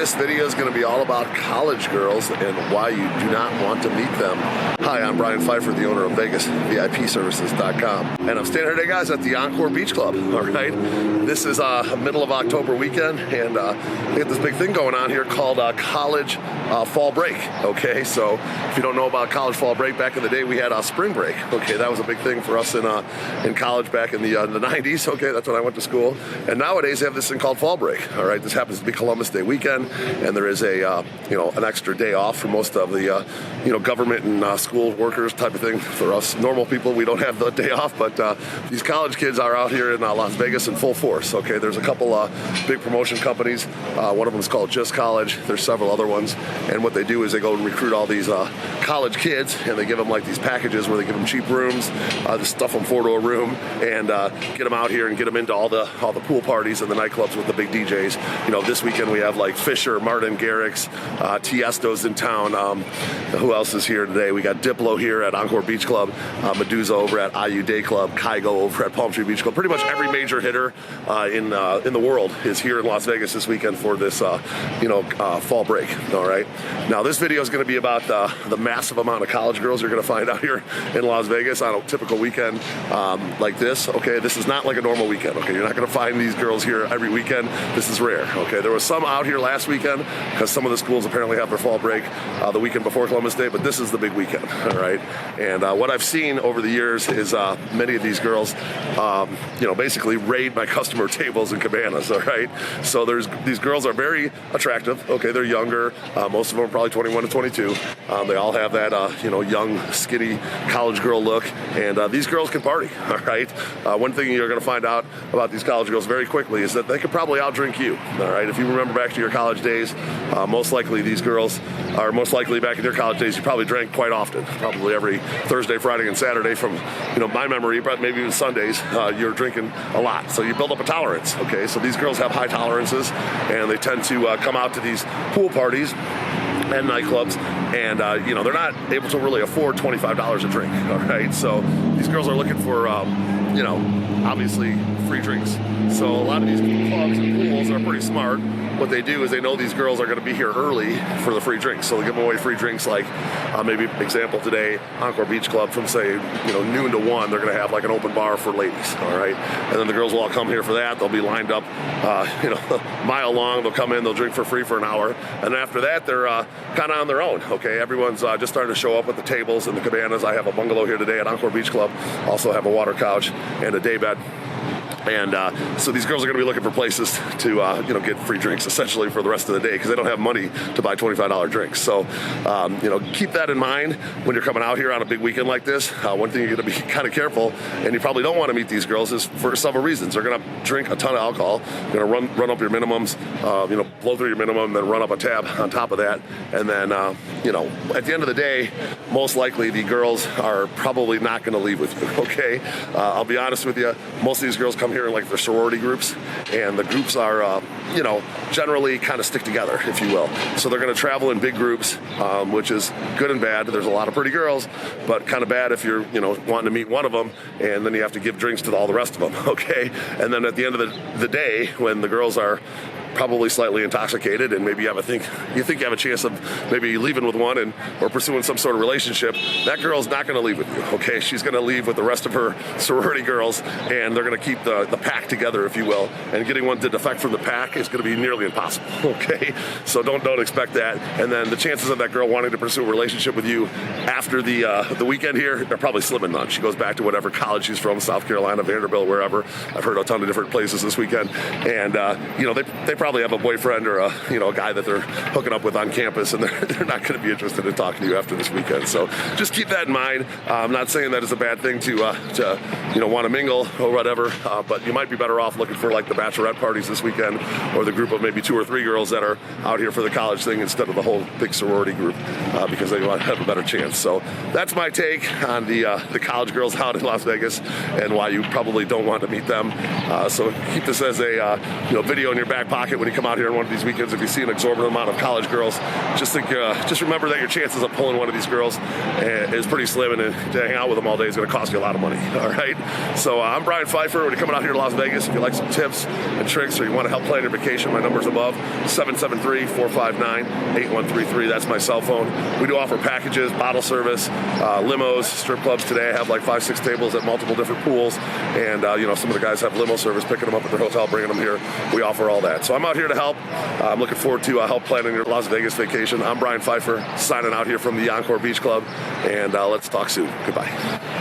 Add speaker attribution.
Speaker 1: This video is going to be all about college girls and why you do not want to meet them. Hi, I'm Brian Pfeiffer, the owner of VegasVIPServices.com. And I'm standing here today, guys, at the Encore Beach Club, all right? This is a middle of October weekend, and we got this big thing going on here called college fall break, okay? So if you don't know about college fall break, back in the day we had spring break, okay? That was a big thing for us in college back in the 90s, okay? That's when I went to school. And nowadays they have this thing called fall break, all right? This happens to be Columbus Day weekend, and there is a, an extra day off for most of the, government and school workers type of thing. For us normal people, we don't have the day off, but these college kids are out here in Las Vegas in full force, okay? There's a couple big promotion companies. One of them is called Just College. There's several other ones, and what they do is they go and recruit all these college kids, and they give them like these packages where they give them cheap rooms, just stuff them for to a room, and get them out here and get them into all the pool parties and the nightclubs with the big DJs. This weekend we have like Fisher, Martin Garrix, Tiesto's in town. Who else is here today? We got Diplo here at Encore Beach Club, Medusa over at IU Day Club, Kygo over at Palm Tree Beach Club. Pretty much every major hitter in the world is here in Las Vegas this weekend for this fall break. All right. Now this video is going to be about the massive amount of college girls you're going to find out here in Las Vegas on a typical weekend like this. Okay, this is not like a normal weekend. Okay, you're not going to find these girls here every weekend. This is rare. Okay, there was some out here last weekend because some of the schools apparently have their fall break the weekend before Columbus Day, but this is the big weekend. All right, and what I've seen over the years is many of these girls, basically raid my customer tables and cabanas. All right, so these girls are very attractive. Okay, they're younger. Most of them are probably 21 to 22. They all have that young, skinny college girl look, and these girls can party. All right, one thing you're going to find out about these college girls very quickly is that they could probably outdrink you. All right, if you remember back to your college days, most likely these girls are most likely back in your college days. You probably drank quite often, probably every Thursday, Friday, and Saturday from my memory, but maybe even Sundays. You're drinking a lot, so you build up a tolerance. Okay, so these girls have high tolerances, and they tend to come out to these pool parties and nightclubs, and they're not able to really afford $25 a drink. All right, so these girls are looking for obviously free drinks. So a lot of these clubs and pools are pretty smart. What they do is they know these girls are going to be here early for the free drinks, so they give them away free drinks. Like maybe example today, Encore Beach Club from say noon to 1, they're going to have like an open bar for ladies. All right, and then the girls will all come here for that. They'll be lined up, a mile long. They'll come in, they'll drink for free for an hour, and after that they're kind of on their own. Okay, everyone's just starting to show up at the tables and the cabanas. I have a bungalow here today at Encore Beach Club. Also have a water couch and a day bed. And so these girls are going to be looking for places to, get free drinks essentially for the rest of the day because they don't have money to buy $25 drinks. So, keep that in mind when you're coming out here on a big weekend like this. One thing you're going to be kind of careful, and you probably don't want to meet these girls, is for several reasons. They're going to drink a ton of alcohol, going to run up your minimums, blow through your minimum, then run up a tab on top of that. And then, at the end of the day, most likely the girls are probably not going to leave with you, okay? I'll be honest with you, most of these girls come here in like their sorority groups, and the groups are generally kind of stick together, if you will. So they're going to travel in big groups, which is good and bad. There's a lot of pretty girls, but kind of bad if you're wanting to meet one of them, and then you have to give drinks to all the rest of them. Okay, and then at the end of the day, when the girls are probably slightly intoxicated, and maybe you think you have a chance of maybe leaving with one or pursuing some sort of relationship, that girl's not going to leave with you. Okay, she's going to leave with the rest of her sorority girls, and they're going to keep the pack together, if you will. And getting one to defect from the pack is going to be nearly impossible. Okay, so don't expect that. And then the chances of that girl wanting to pursue a relationship with you after the weekend here are probably slim and none. She goes back to whatever college she's from, South Carolina, Vanderbilt, wherever. I've heard a ton of different places this weekend, and they probably have a boyfriend or a guy that they're hooking up with on campus, and they're not going to be interested in talking to you after this weekend. So just keep that in mind. I'm not saying that is a bad thing to want to mingle or whatever, but you might be better off looking for like the bachelorette parties this weekend, or the group of maybe 2 or 3 girls that are out here for the college thing instead of the whole big sorority group, because they might have a better chance. So that's my take on the college girls out in Las Vegas and why you probably don't want to meet them. So keep this as a video in your back pocket pocket when you come out here on one of these weekends. If you see an exorbitant amount of college girls, just remember that your chances of pulling one of these girls is pretty slim, and to hang out with them all day is going to cost you a lot of money. All right. So I'm Brian Pfeiffer. When you're coming out here to Las Vegas, if you like some tips and tricks, or you want to help plan your vacation, my number's above, 773-459-8133. That's my cell phone. We do offer packages, bottle service, limos, strip clubs. Today I have like 5-6 tables at multiple different pools, and some of the guys have limo service, picking them up at their hotel, bringing them here. We offer all that. So I'm out here to help. I'm looking forward to help planning your Las Vegas vacation. I'm Brian Pfeiffer, signing out here from the Encore Beach Club, and let's talk soon. Goodbye.